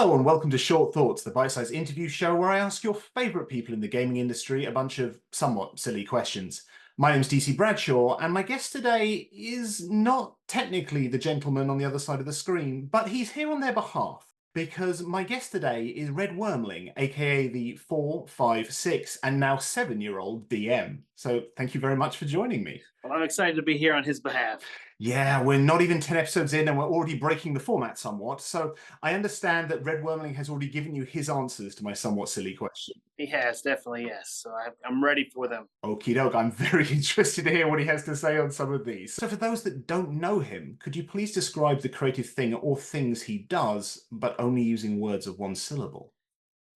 Hello and welcome to Shought Thorts, the bite-sized interview show where I ask your favourite people in the gaming industry a bunch of somewhat silly questions. My name's DC Bradshaw, and my guest today is not technically the gentleman on the other side of the screen, but he's here on their behalf because my guest today is Redwyrmling, aka the 4, 5, 6, and now 7-year-old DM. So thank you very much for joining me. Well, I'm excited to be here on his behalf. Yeah, we're not even 10 episodes in and we're already breaking the format somewhat. So I understand that Redwyrmling has already given you his answers to my somewhat silly question. He has, definitely, yes. So I'm ready for them. Okie doke, I'm very interested to hear what he has to say on some of these. So for those that don't know him, could you please describe the creative thing or things he does, but only using words of one syllable?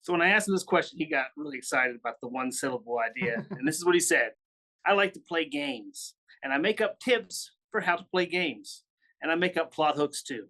So when I asked him this question, he got really excited about the one-syllable idea. And this is what he said. I like to play games, and I make up tips for how to play games. And I make up plot hooks too.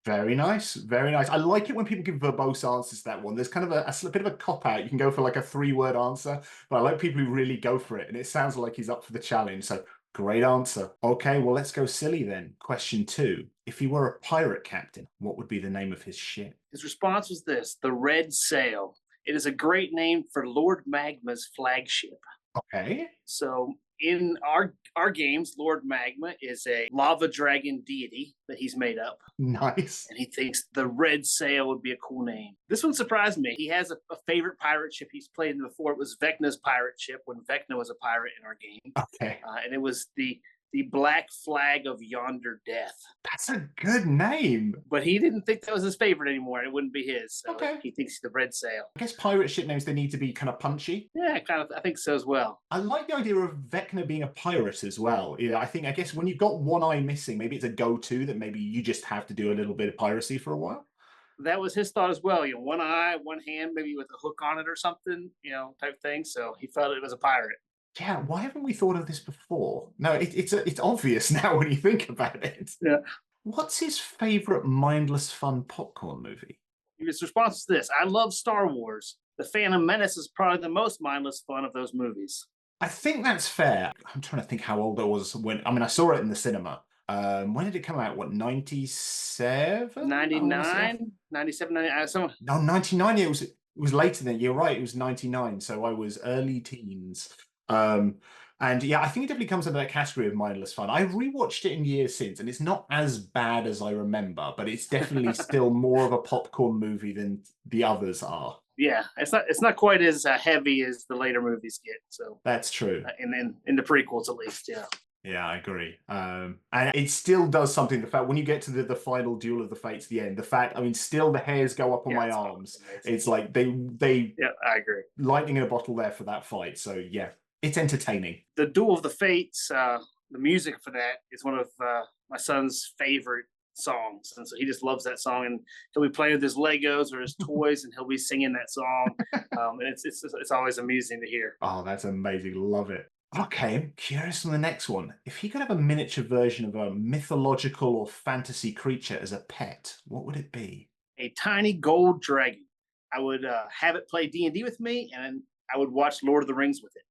Very nice, very nice. I like it when people give verbose answers to that one. There's kind of a bit of a cop-out. You can go for like a 3-word answer, but I like people who really go for it, and it sounds like he's up for the challenge. So great answer. Okay, well, let's go silly then. Question 2. If he were a pirate captain, what would be the name of his ship? His response was this: the Red Sail. It is a great name for Lord Magma's flagship. Okay. So in our games, Lord Magma is a lava dragon deity that he's made up. Nice. And he thinks the Red Sail would be a cool name. This one surprised me. He has a favorite pirate ship he's played in before. It was Vecna's pirate ship when Vecna was a pirate in our game. Okay. And it was the Black Flag of Yonder Death. That's a good name. But he didn't think that was his favorite anymore. It wouldn't be his. So okay. He thinks the Red Sail. I guess pirate ship names, they need to be kind of punchy. Yeah, I think so as well. I like the idea of Vecna being a pirate as well. Yeah, I guess when you've got one eye missing, maybe it's a go-to that maybe you just have to do a little bit of piracy for a while. That was his thought as well. You know, one eye, one hand, maybe with a hook on it or something, type thing. So he felt it was a pirate. Yeah, why haven't we thought of this before? No, it's obvious now when you think about it. Yeah. What's his favorite mindless fun popcorn movie? His response is this: I love Star Wars. The Phantom Menace is probably the most mindless fun of those movies. I think that's fair. I'm trying to think how old I was when, I saw it in the cinema. When did it come out? What, 97? 99? 97, 99? No, 99. It was later than, you're right, it was 99. So I was early teens. And yeah, I think it definitely comes under that category of mindless fun. I've rewatched it in years since, and it's not as bad as I remember, but it's definitely still more of a popcorn movie than the others are. Yeah, it's not quite as heavy as the later movies get. So that's true. In the prequels, at least, yeah. Yeah, I agree. And it still does something. The fact when you get to the final duel of the fates, the end, the fact, still the hairs go up on my arms. It's like they. Yeah, I agree. Lightning in a bottle there for that fight. So yeah, it's entertaining. The Duel of the Fates, the music for that is one of my son's favorite songs, and so he just loves that song, and he'll be playing with his Legos or his toys and he'll be singing that song. And it's always amusing to hear. Oh, that's amazing. Love it. Okay, I'm curious on the next one. If he could have a miniature version of a mythological or fantasy creature as a pet, what would it be? A tiny gold dragon. I would have it play D&D with me, and I would watch Lord of the Rings with it.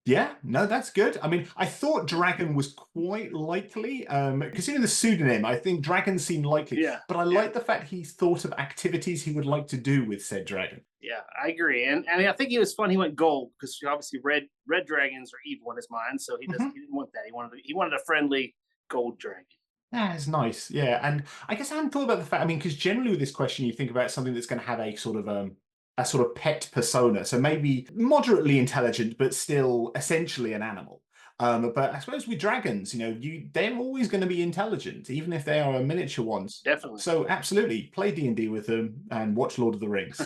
Yeah, no, that's good. I thought dragon was quite likely. Considering the pseudonym, I think dragon seemed likely. Yeah. But I like the fact he thought of activities he would like to do with said dragon. Yeah, I agree. And I think it was fun. He went gold because obviously red dragons are evil in his mind. So he didn't want that. He wanted a friendly gold dragon. That's nice. Yeah. And I guess I hadn't thought about the fact, because generally with this question, you think about something that's going to have a sort of pet persona. So maybe moderately intelligent, but still essentially an animal. But I suppose with dragons, they're always going to be intelligent, even if they are miniature ones. Definitely. So absolutely, play D&D with them and watch Lord of the Rings.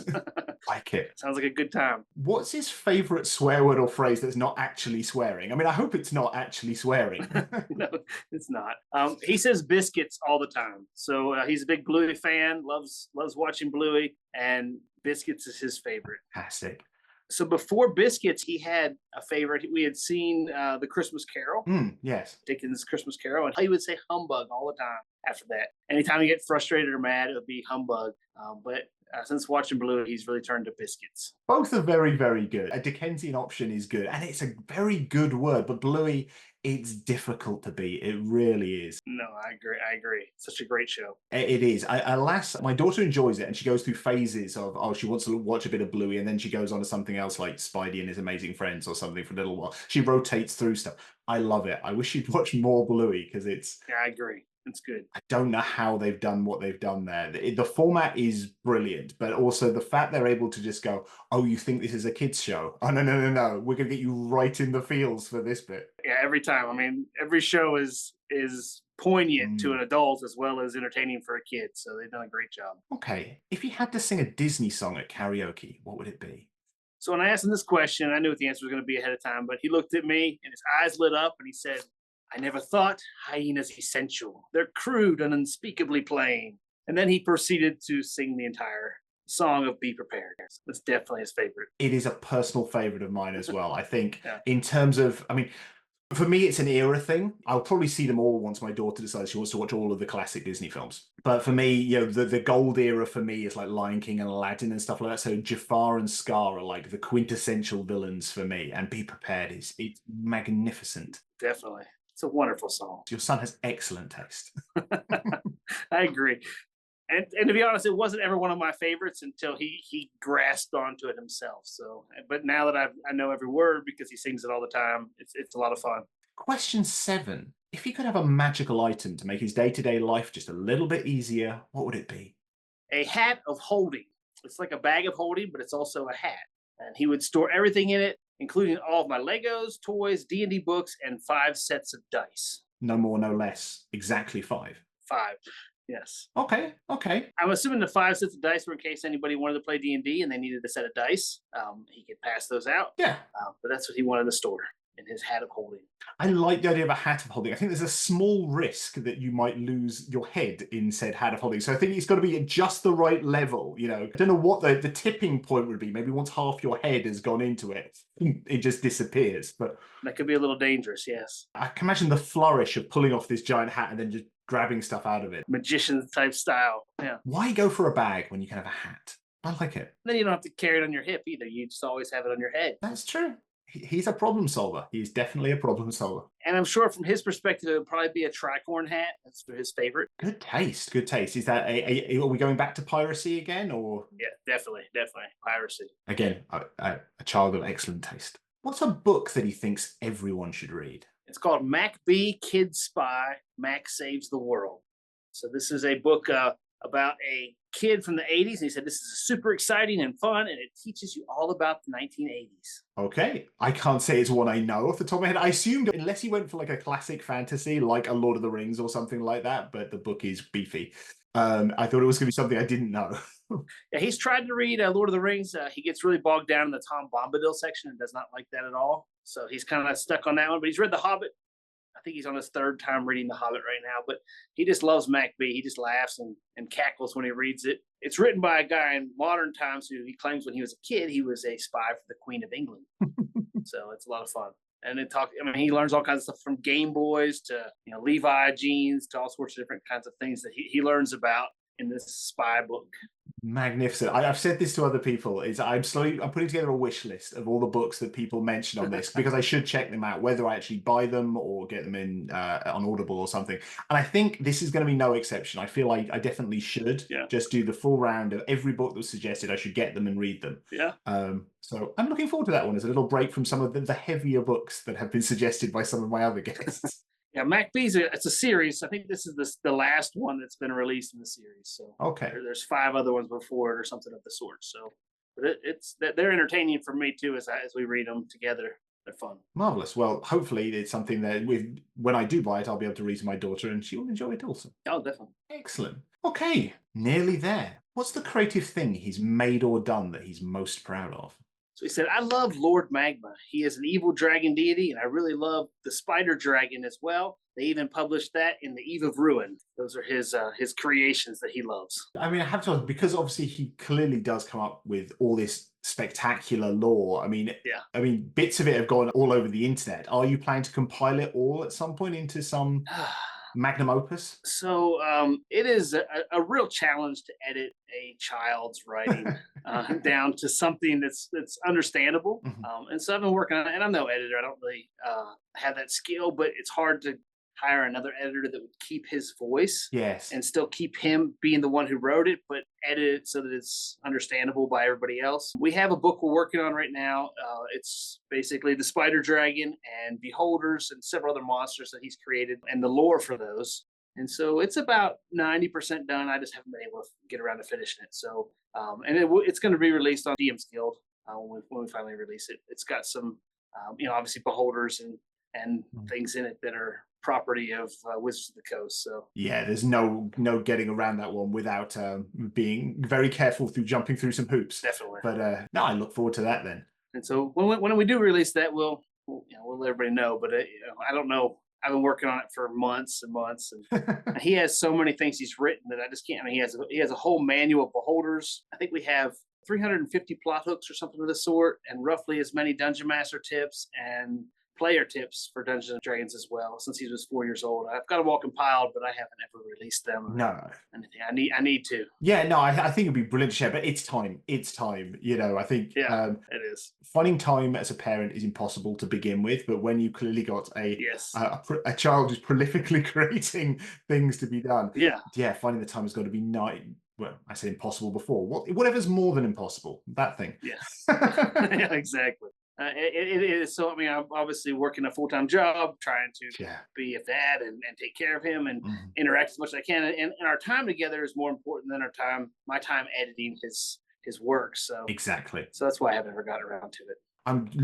Like it. Sounds like a good time. What's his favorite swear word or phrase that's not actually swearing? I hope it's not actually swearing. No, it's not. He says biscuits all the time. So he's a big Bluey fan, loves watching Bluey, and biscuits is his favorite. Fantastic. So before biscuits, he had a favorite. We had seen the Christmas Carol. Yes. Dickens' Christmas Carol. And he would say humbug all the time after that. Anytime he get frustrated or mad, it would be humbug. But since watching Bluey, he's really turned to biscuits. Both are very, very good. A Dickensian option is good. And it's a very good word. But Bluey, It's difficult to beat. It really is. No, I agree. I agree. Such a great show. It is. Alas, my daughter enjoys it, and she goes through phases of, oh, she wants to watch a bit of Bluey, and then she goes on to something else like Spidey and His Amazing Friends or something for a little while. She rotates through stuff. I love it. I wish she'd watch more Bluey because Yeah, I agree. It's good. I don't know how they've done what they've done there. The format is brilliant, but also the fact they're able to just go, oh, you think this is a kids show? Oh, no, no, no, no. We're going to get you right in the feels for this bit. Yeah, every time. I mean, every show is poignant to an adult as well as entertaining for a kid. So they've done a great job. Okay. If you had to sing a Disney song at karaoke, what would it be? So when I asked him this question, I knew what the answer was going to be ahead of time, but he looked at me and his eyes lit up and he said, I never thought hyenas essential. They're crude and unspeakably plain. And then he proceeded to sing the entire song of Be Prepared. That's definitely his favorite. It is a personal favorite of mine as well. I think Yeah. in terms of, I mean, for me, it's an era thing. I'll probably see them all once my daughter decides she wants to watch all of the classic Disney films. But for me, you know, the gold era for me is like Lion King and Aladdin and stuff like that. So Jafar and Scar are like the quintessential villains for me. And Be Prepared it's magnificent. Definitely. It's a wonderful song. Your son has excellent taste. I agree. And to be honest, it wasn't ever one of my favorites until he grasped onto it himself. So, but now that I know every word because he sings it all the time, it's a lot of fun. Question 7. If you could have a magical item to make his day-to-day life just a little bit easier, what would it be? A hat of holding. It's like a bag of holding, but it's also a hat. And he would store everything in it, including all of my Legos, toys, D&D books, and 5 sets of dice. No more, no less. Exactly 5. 5. Yes. Okay. I'm assuming the 5 sets of dice were in case anybody wanted to play D&D and they needed a set of dice. He could pass those out. Yeah. But that's what he wanted to store in his hat of holding. I like the idea of a hat of holding. I think there's a small risk that you might lose your head in said hat of holding. So I think it's got to be at just the right level. You know, I don't know what the tipping point would be. Maybe once half your head has gone into it, it just disappears. But that could be a little dangerous, yes. I can imagine the flourish of pulling off this giant hat and then just grabbing stuff out of it. Magician type style. Yeah. Why go for a bag when you can have a hat? I like it. Then you don't have to carry it on your hip either. You just always have it on your head. That's true. He's a problem solver. He's definitely a problem solver. And I'm sure from his perspective, it would probably be a tricorn hat. That's his favorite. Good taste. Good taste. Is that are we going back to piracy again, or? Yeah, definitely piracy. Again, a child of excellent taste. What's a book that he thinks everyone should read? It's called Mac B, Kid Spy, Mac Saves the World. So this is a book about a kid from the 80s. And he said, this is super exciting and fun, and it teaches you all about the 1980s. Okay. I can't say it's one I know off the top of my head. I assumed unless he went for like a classic fantasy, like a Lord of the Rings or something like that, but the book is beefy. I thought it was going to be something I didn't know. Yeah, he's tried to read Lord of the Rings. He gets really bogged down in the Tom Bombadil section and does not like that at all. So he's kind of stuck on that one. But he's read The Hobbit. I think he's on his 3rd time reading The Hobbit right now. But he just loves Mac B. He just laughs and cackles when he reads it. It's written by a guy in modern times who he claims when he was a kid, he was a spy for the Queen of England. So it's a lot of fun. And he learns all kinds of stuff from Game Boys to, Levi jeans to all sorts of different kinds of things that he learns about in this spy book. Magnificent. I've said this to other people. I'm putting together a wish list of all the books that people mention on this because I should check them out, whether I actually buy them or get them in on Audible or something. And I think this is going to be no exception. I feel like I definitely should just do the full round of every book that was suggested. I should get them and read them. Yeah. So I'm looking forward to that one as a little break from some of the heavier books that have been suggested by some of my other guests. Yeah, Mac B's it's a series. I think this is the last one that's been released in the series. So okay, there's 5 other ones before it or something of the sort. So, but they're entertaining for me too as we read them together. They're fun. Marvelous. Well, hopefully it's something that when I do buy it, I'll be able to read to my daughter and she will enjoy it also. Oh, definitely. Excellent. Okay, nearly there. What's the creative thing he's made or done that he's most proud of? So he said, I love Lord Magma. He is an evil dragon deity, and I really love the spider dragon as well. They even published that in the Eve of Ruin. Those are his creations that he loves. I mean, I have to ask, because obviously he clearly does come up with all this spectacular lore. I mean, bits of it have gone all over the internet. Are you planning to compile it all at some point into some magnum opus? So it is a real challenge to edit a child's writing down to something that's understandable. Mhm. And so I've been working on it, and I'm no editor. I don't really have that skill, but it's hard to hire another editor that would keep his voice Yes. and still keep him being the one who wrote it, but edit it so that it's understandable by everybody else. We have a book we're working on right now. It's basically the spider dragon and beholders and several other monsters that he's created and the lore for those. And so it's about 90% done. I just haven't been able to get around to finishing it. So, it's going to be released on DM's Guild when we finally release it. It's got some, obviously beholders and Mm. things in it that are property of Wizards of the Coast. So Yeah, there's no getting around that one without being very careful through jumping through some hoops. definitely. But no, I look forward to that then. And so when we do release that, we'll let everybody know. But I don't know. I've been working on it for months and months, and he has so many things he's written that I just can't. I mean, he has a whole manual of beholders. I think we have 350 plot hooks or something of the sort, and roughly as many dungeon master tips and player tips for Dungeons and Dragons as well. Since he was 4 years old, I've got them all compiled, but I haven't ever released them. No. Anything. I need to. Yeah, no, I think it'd be brilliant to share, but it's time. It's time. I think Yeah, it is. finding time as a parent is impossible to begin with, but when you clearly got Yes. a child who's prolifically creating things to be done, Yeah. finding the time has got to be well, I said impossible before. Whatever's more than impossible, that thing. Yes. Yeah, exactly. It is. So, I mean, I'm obviously working a full-time job, trying to Yeah. be a dad and take care of him and Mhm. interact as much as I can. And our time together is more important than my time editing his work. So Exactly. that's why I haven't ever got around to it.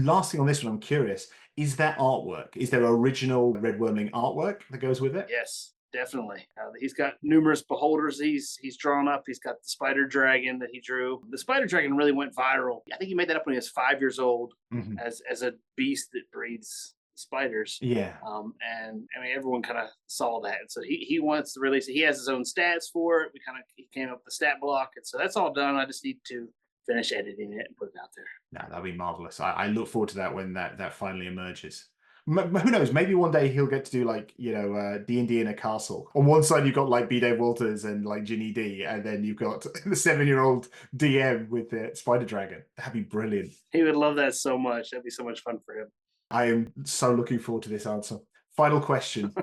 Last thing on this one, I'm curious, is there artwork? Is there original Redwyrmling artwork that goes with it? Yes, definitely. He's got numerous beholders he's drawn up. He's got the spider dragon that he drew. The spider dragon really went viral. I think he made that up when he was 5 years old Mhm. as a beast that breeds spiders. Yeah. And I mean, everyone kind of saw that. And so he wants to release it. He has his own stats for it. He came up with the stat block. And so that's all done. I just need to finish editing it and put it out there. No, that'll be marvelous. I look forward to that when that finally emerges. Who knows? Maybe one day he'll get to do like D&D in a castle. On one side you've got like B. Dave Walters and like Ginny D, and then you've got the 7-year-old DM with the Spider Dragon. That'd be brilliant. He would love that so much. That'd be so much fun for him. I am so looking forward to this answer. Final question: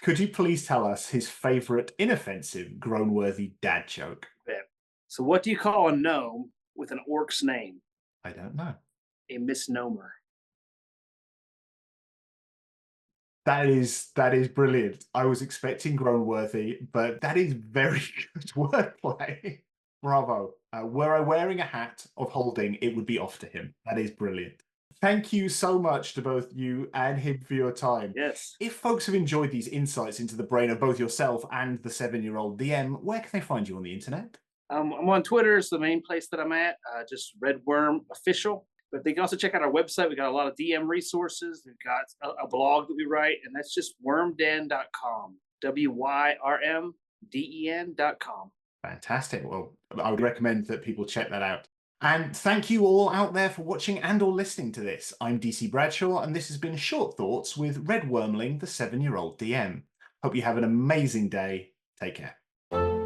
could you please tell us his favorite inoffensive, groan-worthy dad joke? Yeah. So, what do you call a gnome with an orc's name? I don't know. A misnomer. That is brilliant. I was expecting groan-worthy, but that is very good wordplay. Bravo. Were I wearing a hat of holding, it would be off to him. That is brilliant. Thank you so much to both you and him for your time. Yes. If folks have enjoyed these insights into the brain of both yourself and the 7-year-old DM, where can they find you on the internet? I'm on Twitter. It's the main place that I'm at. Just Redwyrm Official. But they can also check out our website. We got a lot of DM resources. We've got a blog that we write, and that's just wyrmden.com. WYRMDEN.com. Fantastic. Well, I would recommend that people check that out. And thank you all out there for watching and or listening to this. I'm DC Bradshaw, and this has been Shought Thorts with Redwyrmling, the 7-year-old DM. Hope you have an amazing day. Take care.